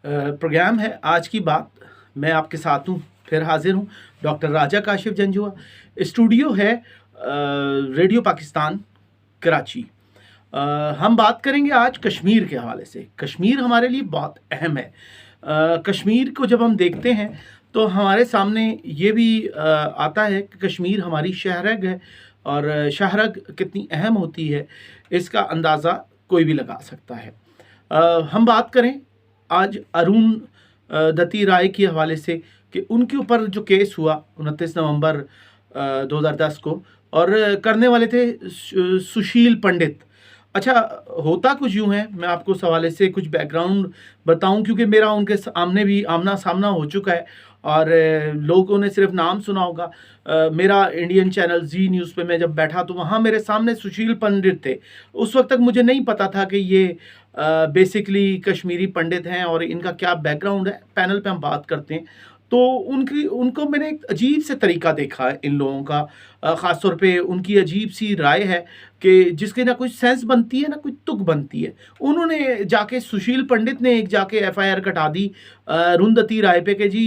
Programme है आज की बात। मैं आपके साथ हूँ, फिर हाजिर हूँ, डॉक्टर राजा काशिफ जंजुआ। स्टूडियो है रेडियो पाकिस्तान कराची। हम बात करेंगे आज कश्मीर के हवाले से। कश्मीर हमारे लिए बहुत अहम है। कश्मीर को जब हम देखते हैं तो हमारे सामने ये भी आता है कि कश्मीर हमारी शहरग है, और शहरग कितनी अहम होती है इसका अंदाज़ा कोई भी लगा सकता है। हम बात करें आज अरुण दत्ती राय के हवाले से कि उनके ऊपर जो केस हुआ 29 नवंबर 2010 को, और करने वाले थे सुशील पंडित। अच्छा, होता कुछ यूँ है, मैं आपको इस हवाले से कुछ बैकग्राउंड बताऊं क्योंकि मेरा उनके सामने भी आमना सामना हो चुका है, और लोगों ने सिर्फ नाम सुना होगा। मेरा इंडियन चैनल जी न्यूज़ पे मैं जब बैठा तो वहाँ मेरे सामने सुशील पंडित थे। उस वक्त तक मुझे नहीं पता था कि ये बेसिकली कश्मीरी पंडित हैं और इनका क्या बैकग्राउंड है। पैनल पे हम बात करते हैं तो उनको मैंने एक अजीब से तरीका देखा है इन लोगों का। ख़ास तौर पे उनकी अजीब सी राय है कि जिसके ना कोई सेंस बनती है ना कोई तुक बनती है। उन्होंने जाके सुशील पंडित ने एक जाके एफआईआर कटा दी रुंधती राय पे कि जी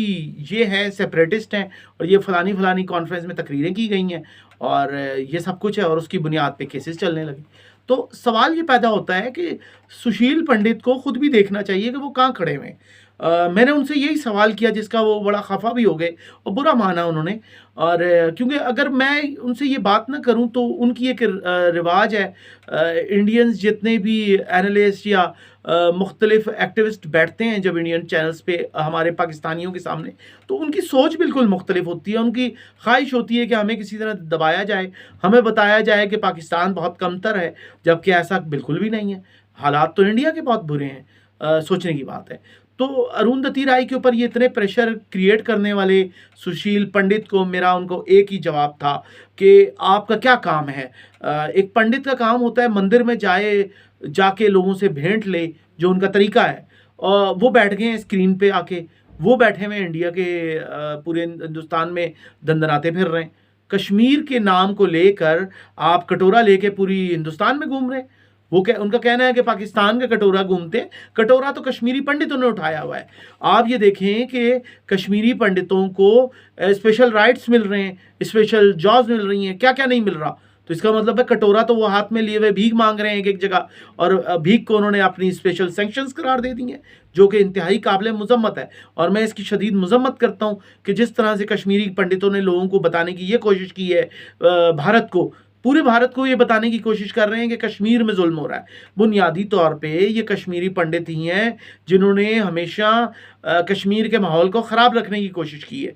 ये हैं सेपरेटिस्ट हैं और ये फलानी फलानी कॉन्फ्रेंस में तकरीरें की गई हैं और ये सब कुछ है, और उसकी बुनियाद पे केसेस चलने लगे। तो सवाल ये पैदा होता है कि सुशील पंडित को खुद भी देखना चाहिए कि वो कहाँ खड़े हुए हैं। मैंने उनसे यही सवाल किया जिसका वो बड़ा खफा भी हो गए और बुरा माना उन्होंने। और क्योंकि अगर मैं उनसे ये बात ना करूं तो उनकी एक रिवाज है, इंडियंस जितने भी एनालिस्ट या मुख्तलिफ एक्टिविस्ट बैठते हैं जब इंडियन चैनल्स पे हमारे पाकिस्तानियों के सामने, तो उनकी सोच बिल्कुल मुख्तलिफ होती है। उनकी ख्वाहिश होती है कि हमें किसी तरह दबाया जाए, हमें बताया जाए कि पाकिस्तान बहुत कमतर है, जबकि ऐसा बिल्कुल भी नहीं है। हालात तो इंडिया के बहुत बुरे हैं, सोचने की बात है। तो अरुंधति राय के ऊपर ये इतने प्रेशर क्रिएट करने वाले सुशील पंडित को मेरा उनको एक ही जवाब था कि आपका क्या काम है। एक पंडित का काम होता है मंदिर में जाके लोगों से भेंट ले, जो उनका तरीका है। वो बैठ गए हैं स्क्रीन पे आके, वो बैठे हुए इंडिया के पूरे हिंदुस्तान में दंदनाते फिर रहे हैं। कश्मीर के नाम को लेकर आप कटोरा लेके पूरी हिंदुस्तान में घूम रहे हैं। उनका कहना है कि पाकिस्तान का कटोरा घूमते, कटोरा तो कश्मीरी पंडितों ने उठाया हुआ है। आप ये देखें कि कश्मीरी पंडितों को स्पेशल राइट्स मिल रहे हैं, स्पेशल जॉब्स मिल रही हैं, क्या क्या नहीं मिल रहा। तो इसका मतलब है कटोरा तो वो हाथ में लिए हुए भीख मांग रहे हैं एक जगह, और भीख को उन्होंने अपनी स्पेशल सैंक्शंस करार दे दी हैं, जो कि इंतहाई काबिल मजम्मत है। और मैं इसकी शदीद मजम्मत करता हूँ कि जिस तरह से कश्मीरी पंडितों ने लोगों को बताने की ये कोशिश की है, भारत को, पूरे भारत को ये बताने की कोशिश कर रहे हैं कि कश्मीर में जुल्म हो रहा है। बुनियादी तौर पे ये कश्मीरी पंडित ही हैं जिन्होंने हमेशा कश्मीर के माहौल को ख़राब रखने की कोशिश की है।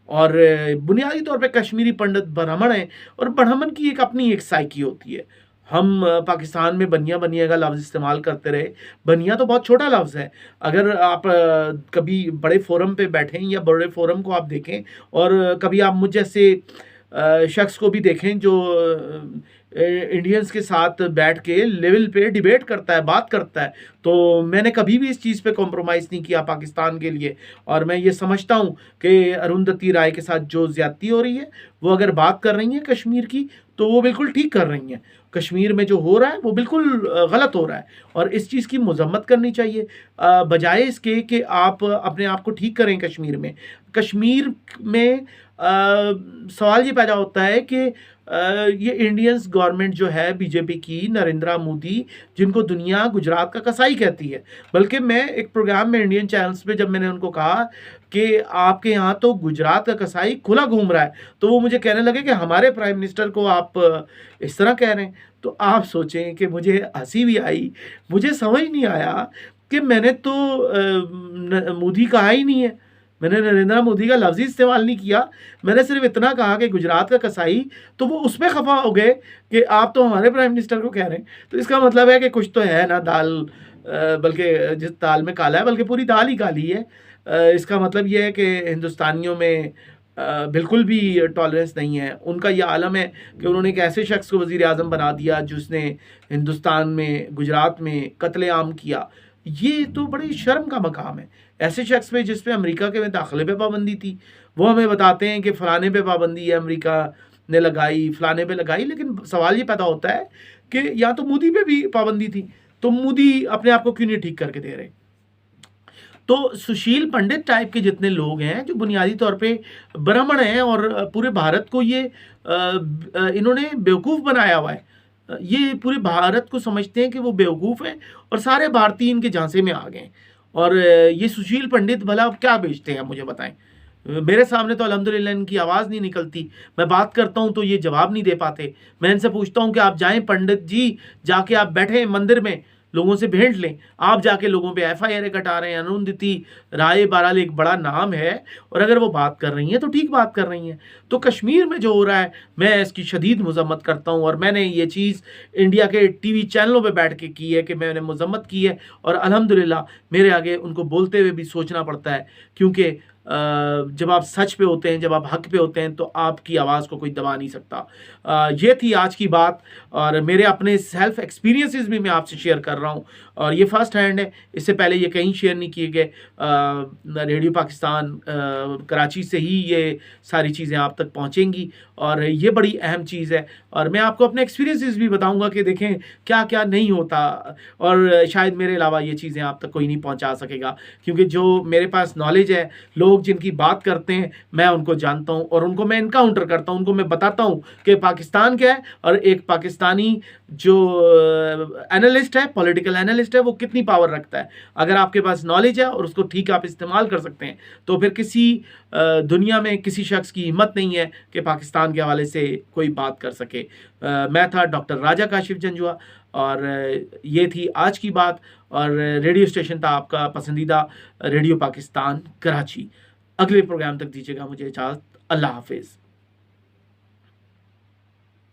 और बुनियादी तौर पे कश्मीरी पंडित ब्राह्मण हैं, और ब्राह्मण की एक अपनी एक साइकी होती है। हम पाकिस्तान में बनिया बनिया का लफ्ज़ इस्तेमाल करते रहे। बनिया तो बहुत छोटा लफ्ज़ है। अगर आप कभी बड़े फोरम पे बैठें या बड़े फोरम को आप देखें, और कभी आप मुझ जैसे शख्स को भी देखें जो इंडियंस के साथ बैठ के लेवल पे डिबेट करता है, बात करता है, तो मैंने कभी भी इस चीज़ पे कॉम्प्रोमाइज़ नहीं किया पाकिस्तान के लिए। और मैं ये समझता हूँ कि अरुंधति राय के साथ जो ज़्यादती हो रही है, वो अगर बात कर रही हैं कश्मीर की तो वो बिल्कुल ठीक कर रही हैं। कश्मीर में जो हो रहा है वो बिल्कुल गलत हो रहा है, और इस चीज़ की मजम्मत करनी चाहिए, बजाय इसके कि आप अपने आप को ठीक करें। कश्मीर में सवाल ये पैदा होता है कि ये इंडियंस गवर्नमेंट जो है बीजेपी की, नरेंद्र मोदी, जिनको दुनिया गुजरात का कसाई कहती है। बल्कि मैं एक प्रोग्राम में इंडियन चैनल्स पे जब मैंने उनको कहा कि आपके यहाँ तो गुजरात का कसाई खुला घूम रहा है, तो वो मुझे कहने लगे कि हमारे प्राइम मिनिस्टर को आप इस तरह कह रहे हैं। तो आप सोचें कि मुझे हंसी भी आई, मुझे समझ नहीं आया कि मैंने तो मोदी कहा ही नहीं है, मैंने नरेंद्र मोदी का लफ्ज़ ही इस्तेमाल नहीं किया। मैंने सिर्फ इतना कहा कि गुजरात का कसाई, तो वो उसमें खफा हो गए कि आप तो हमारे प्राइम मिनिस्टर को कह रहे हैं। तो इसका मतलब है कि कुछ तो है ना दाल, बल्कि जिस दाल में काला है बल्कि पूरी दाल ही काली है। इसका मतलब ये है कि हिंदुस्तानियों में बिल्कुल भी टॉलरेंस नहीं है। उनका ये आलम है कि उन्होंने एक ऐसे शख्स को वज़ीर आज़म बना दिया जिसने हिंदुस्तान में, गुजरात में कत्लेआम किया। ये तो बड़ी शर्म का मकाम है। ऐसे शख्स पे जिस पे अमेरिका के में दाखिले पे पाबंदी थी, वो हमें बताते हैं कि फ़लाने पे पाबंदी है, अमेरिका ने लगाई, फ़लाने पे लगाई। लेकिन सवाल ये पैदा होता है कि या तो मोदी पे भी पाबंदी थी, तो मोदी अपने आप को क्यों नहीं ठीक करके दे रहे। तो सुशील पंडित टाइप के जितने लोग हैं जो बुनियादी तौर पे ब्राह्मण हैं और पूरे भारत को ये इन्होंने बेवकूफ़ बनाया हुआ है, ये पूरे भारत को समझते हैं कि वो बेवकूफ़ हैं और सारे भारतीय इनके झांसे में आ गए। और ये सुशील पंडित भला अब क्या बेचते हैं मुझे बताएं। मेरे सामने तो अल्हम्दुलिल्लाह इनकी आवाज़ नहीं निकलती, मैं बात करता हूँ तो ये जवाब नहीं दे पाते। मैं इनसे पूछता हूँ कि आप जाएं पंडित जी, जाके आप बैठें मंदिर में, लोगों से भेंट लें, आप जाके लोगों पे एफआईआर कटा रहे हैं। अरुंधति राय बहरहाल एक बड़ा नाम है और अगर वो बात कर रही हैं तो ठीक बात कर रही हैं। तो कश्मीर में जो हो रहा है मैं इसकी शदीद मजम्मत करता हूँ और मैंने ये चीज़ इंडिया के टीवी चैनलों पे बैठ के की है कि मैंने मजम्मत की है और अल्हम्दुलिल्लाह मेरे आगे उनको बोलते हुए भी सोचना पड़ता है, क्योंकि जब आप सच पे होते हैं, जब आप हक पे होते हैं तो आपकी आवाज़ को कोई दबा नहीं सकता। ये थी आज की बात और मेरे अपने सेल्फ एक्सपीरियंसेस भी मैं आपसे शेयर कर रहा हूँ और ये फर्स्ट हैंड है, इससे पहले ये कहीं शेयर नहीं किए गए। रेडियो पाकिस्तान कराची से ही ये सारी चीज़ें आप तक पहुँचेंगी और ये बड़ी अहम चीज़ है और मैं आपको अपने एक्सपीरियंसेस भी बताऊँगा कि देखें क्या क्या नहीं होता और शायद मेरे अलावा ये चीज़ें आप तक कोई नहीं पहुँचा सकेगा, क्योंकि जो मेरे पास नॉलेज है, लोग जिनकी बात करते हैं मैं उनको जानता हूं और उनको मैं इनकाउंटर करता हूं, उनको मैं बताता हूं कि पाकिस्तान क्या है और एक पाकिस्तानी जो एनालिस्ट है, पॉलिटिकल एनालिस्ट है, वो कितनी पावर रखता है। अगर आपके पास नॉलेज है और उसको ठीक आप इस्तेमाल कर सकते हैं तो फिर किसी दुनिया में किसी शख्स की हिम्मत नहीं है कि पाकिस्तान के हवाले से कोई बात कर सके। मैं था डॉक्टर राजा काशिफ जंजुआ और ये थी आज की बात और रेडियो स्टेशन था आपका पसंदीदा रेडियो पाकिस्तान कराची। अगले प्रोग्राम तक दीजिएगा मुझे इजाज़त। अल्लाह हाफिज़।